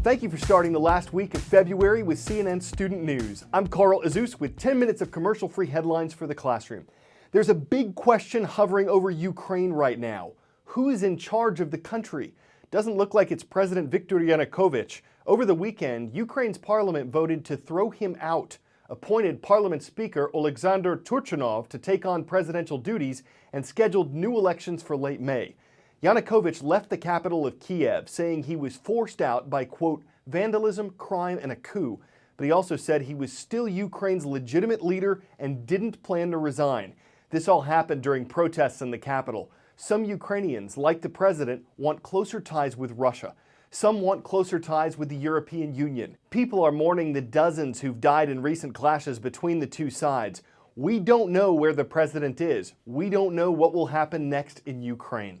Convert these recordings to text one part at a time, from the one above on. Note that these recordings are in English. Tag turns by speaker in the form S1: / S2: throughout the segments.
S1: Thank you for starting the last week of February with CNN Student News. I'm Carl Azus with 10 minutes of commercial-free headlines for the classroom. There's a big question hovering over Ukraine right now. Who is in charge of the country? Doesn't look like it's President Viktor Yanukovych. Over the weekend, Ukraine's parliament voted to throw him out, appointed Parliament Speaker Oleksandr Turchinov to take on presidential duties, and scheduled new elections for late May. Yanukovych left the capital of Kiev, saying he was forced out by, quote, vandalism, crime, and a coup. But he also said he was still Ukraine's legitimate leader and didn't plan to resign. This all happened during protests in the capital. Some Ukrainians, like the president, want closer ties with Russia. Some want closer ties with the European Union. People are mourning the dozens who've died in recent clashes between the two sides. We don't know where the president is. We don't know what will happen next in Ukraine.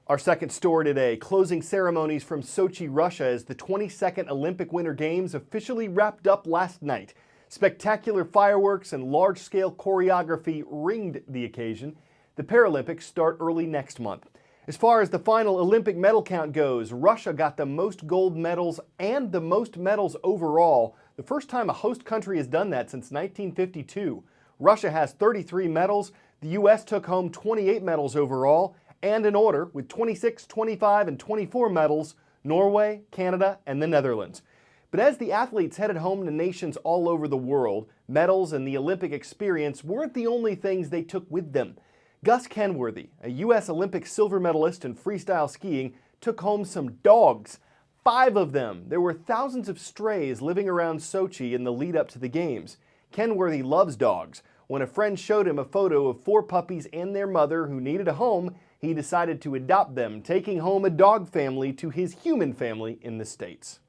S1: Our second story today, closing ceremonies from Sochi, Russia as the 22nd Olympic Winter Games officially wrapped up last night. Spectacular fireworks and large-scale choreography ringed the occasion. The Paralympics start early next month. As far as the final Olympic medal count goes, Russia got the most gold medals and the most medals overall, the first time a host country has done that since 1952. Russia has 33 medals. The U.S. took home 28 medals overall. And in order, with 26, 25, and 24 medals, Norway, Canada, and the Netherlands. But as the athletes headed home to nations all over the world, medals and the Olympic experience weren't the only things they took with them. Gus Kenworthy, a U.S. Olympic silver medalist in freestyle skiing, took home some dogs. 5 of them. There were thousands of strays living around Sochi in the lead up to the games. Kenworthy loves dogs. When a friend showed him a photo of 4 puppies and their mother who needed a home, he decided to adopt them, taking home a dog family to his human family in the States.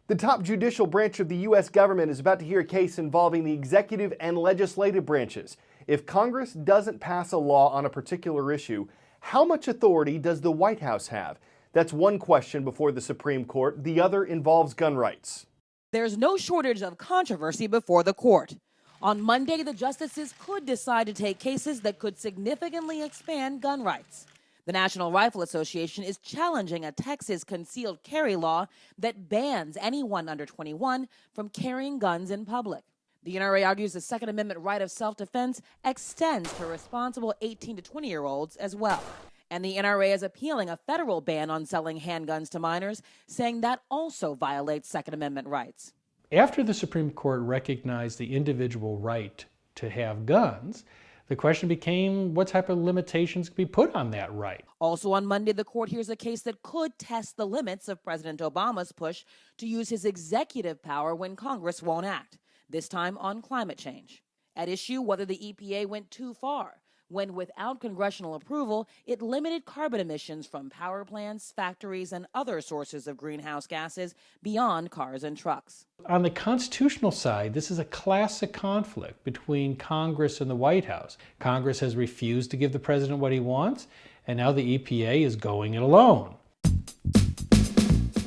S1: The top judicial branch of the U.S. government is about to hear a case involving the executive and legislative branches. If Congress doesn't pass a law on a particular issue, how much authority does the White House have? That's one question before the Supreme Court. The other involves gun rights.
S2: There's no shortage of controversy before the court. On Monday, the justices could decide to take cases that could significantly expand gun rights. The National Rifle Association is challenging a Texas concealed carry law that bans anyone under 21 from carrying guns in public. The NRA argues the Second Amendment right of self-defense extends to responsible 18 to 20-year-olds as well. And the NRA is appealing a federal ban on selling handguns to minors, saying that also violates Second Amendment rights.
S3: After the Supreme Court recognized the individual right to have guns, the question became what type of limitations could be put on that right.
S2: Also on Monday, the court hears a case that could test the limits of President Obama's push to use his executive power when Congress won't act, this time on climate change. At issue, whether the EPA went too far when, without congressional approval, it limited carbon emissions from power plants, factories, and other sources of greenhouse gases beyond cars and trucks.
S3: On the constitutional side, this is a classic conflict between Congress and the White House. Congress has refused to give the president what he wants, and now the EPA is going it alone.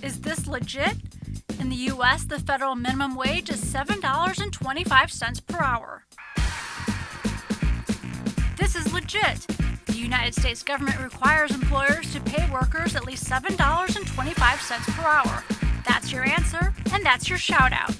S4: Is this legit? In the U.S., the federal minimum wage is $7.25 per hour. This is legit. The United States government requires employers to pay workers at least $7.25 per hour. That's your answer, and that's your shout out.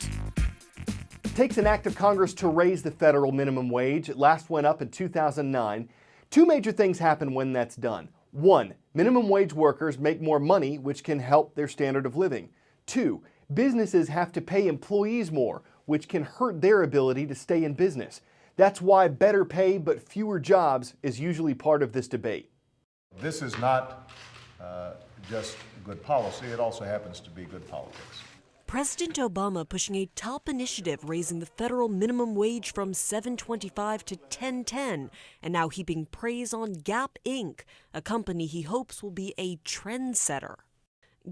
S1: It takes an act of Congress to raise the federal minimum wage. It last went up in 2009. 2 major things happen when that's done. 1, minimum wage workers make more money, which can help their standard of living. 2, businesses have to pay employees more, which can hurt their ability to stay in business. That's why better pay but fewer jobs is usually part of this debate.
S5: This is not just good policy, it also happens to be good politics.
S6: President Obama pushing a top initiative raising the federal minimum wage from $7.25 to $10.10, and now heaping praise on Gap Inc., a company he hopes will be a trendsetter.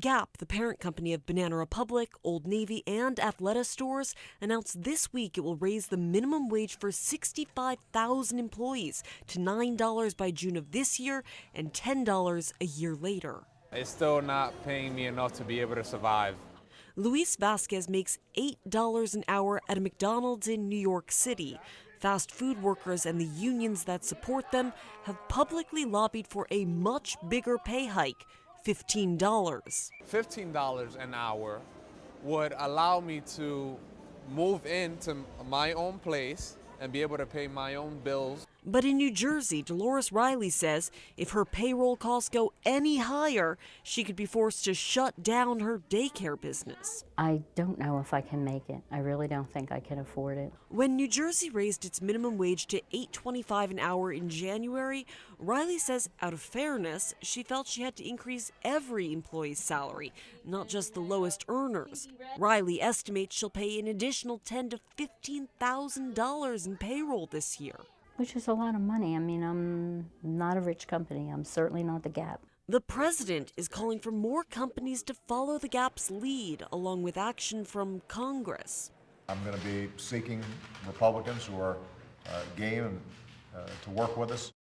S6: Gap, the parent company of Banana Republic, Old Navy, and Athleta stores, announced this week it will raise the minimum wage for 65,000 employees to $9 by June of this year and $10 a year later.
S7: It's still not paying me enough to be able to survive.
S6: Luis Vasquez makes $8 an hour at a McDonald's in New York City. Fast food workers and the unions that support them have publicly lobbied for a much bigger pay hike, $15.
S7: $15 an hour would allow me to move into my own place and be able to pay my own bills.
S6: But in New Jersey, Dolores Riley says if her payroll costs go any higher, she could be forced to shut down her daycare business.
S8: I don't know if I can make it. I really don't think I can afford it.
S6: When New Jersey raised its minimum wage to $8.25 an hour in January, Riley says out of fairness, she felt she had to increase every employee's salary, not just the lowest earners. Riley estimates she'll pay an additional $10,000 to $15,000 in payroll this year.
S8: Which is a lot of money. I mean, I'm not a rich company. I'm certainly not the Gap.
S6: The president is calling for more companies to follow the Gap's lead, along with action from Congress.
S5: I'm going to be seeking Republicans who are game to work with us.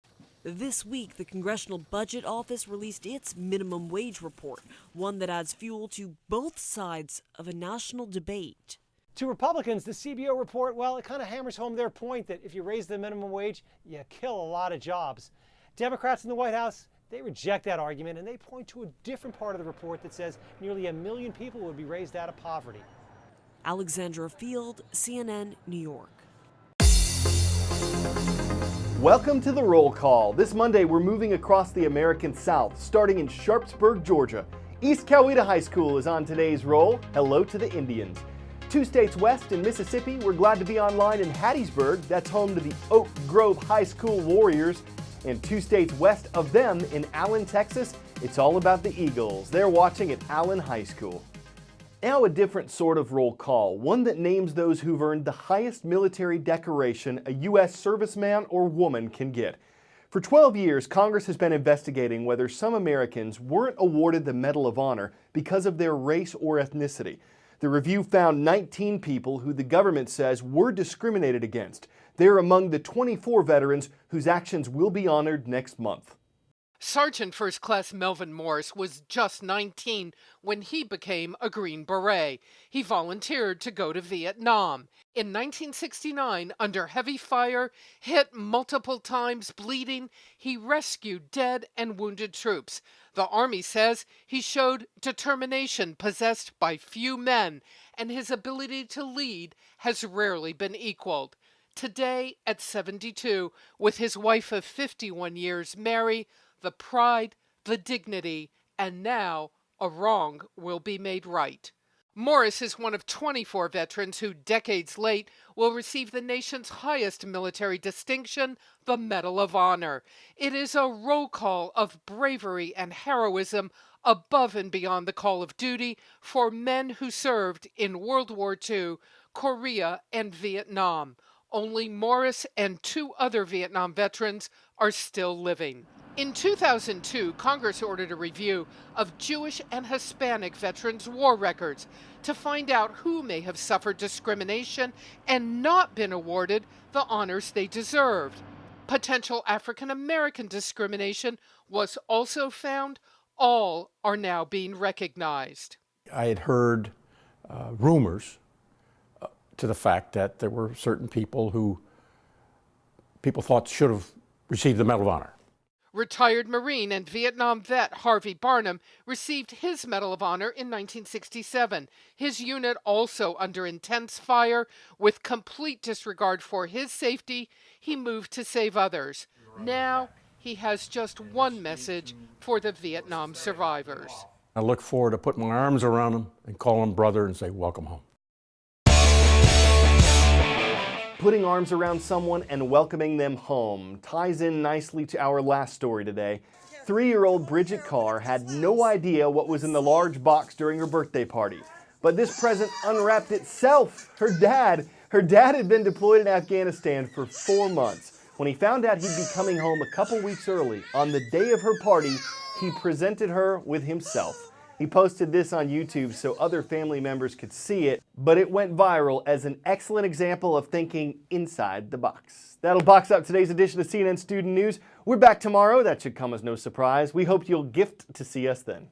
S6: This week, the Congressional Budget Office released its minimum wage report, one that adds fuel to both sides of a national debate.
S9: To Republicans, the CBO report, well, it kind of hammers home their point that if you raise the minimum wage, you kill a lot of jobs. Democrats in the White House, they reject that argument, and they point to a different part of the report that says nearly 1 million people would be raised out of poverty.
S6: Alexandra Field, CNN, New York.
S1: Welcome to the Roll Call. This Monday, we're moving across the American South, starting in Sharpsburg, Georgia. East Coweta High School is on today's roll. Hello to the Indians. 2 states west in Mississippi, we're glad to be online in Hattiesburg. That's home to the Oak Grove High School Warriors. And 2 states west of them in Allen, Texas, it's all about the Eagles. They're watching at Allen High School. Now a different sort of roll call, one that names those who've earned the highest military decoration a U.S. serviceman or woman can get. For 12 years, Congress has been investigating whether some Americans weren't awarded the Medal of Honor because of their race or ethnicity. The review found 19 people who the government says were discriminated against. They're among the 24 veterans whose actions will be honored next month.
S10: Sergeant First Class Melvin Morris was just 19 when he became a Green Beret. He volunteered to go to Vietnam. In 1969, under heavy fire, hit multiple times, bleeding, he rescued dead and wounded troops. The Army says he showed determination possessed by few men, and his ability to lead has rarely been equaled. Today, at 72, with his wife of 51 years, Mary, the pride, the dignity, and now a wrong will be made right. Morris is one of 24 veterans who, decades late, will receive the nation's highest military distinction, the Medal of Honor. It is a roll call of bravery and heroism above and beyond the call of duty for men who served in World War II, Korea, and Vietnam. Only Morris and 2 other Vietnam veterans are still living. In 2002, Congress ordered a review of Jewish and Hispanic veterans' war records to find out who may have suffered discrimination and not been awarded the honors they deserved. Potential African American discrimination was also found. All are now being recognized.
S11: I had heard rumors to the fact that there were certain people who people thought should have received the Medal of Honor.
S10: Retired Marine and Vietnam vet Harvey Barnum received his Medal of Honor in 1967. His unit also under intense fire. With complete disregard for his safety, he moved to save others. Now, he has just one message for the Vietnam survivors.
S11: I look forward to putting my arms around them and call them brother and say, welcome home.
S1: Putting arms around someone and welcoming them home ties in nicely to our last story today. 3-year-old Bridget Carr had no idea what was in the large box during her birthday party. But this present unwrapped itself. Her dad had been deployed in Afghanistan for 4 months. When he found out he'd be coming home a couple weeks early, on the day of her party, he presented her with himself. He posted this on YouTube so other family members could see it, but it went viral as an excellent example of thinking inside the box. That'll box up today's edition of CNN Student News. We're back tomorrow. That should come as no surprise. We hope you'll gift to see us then.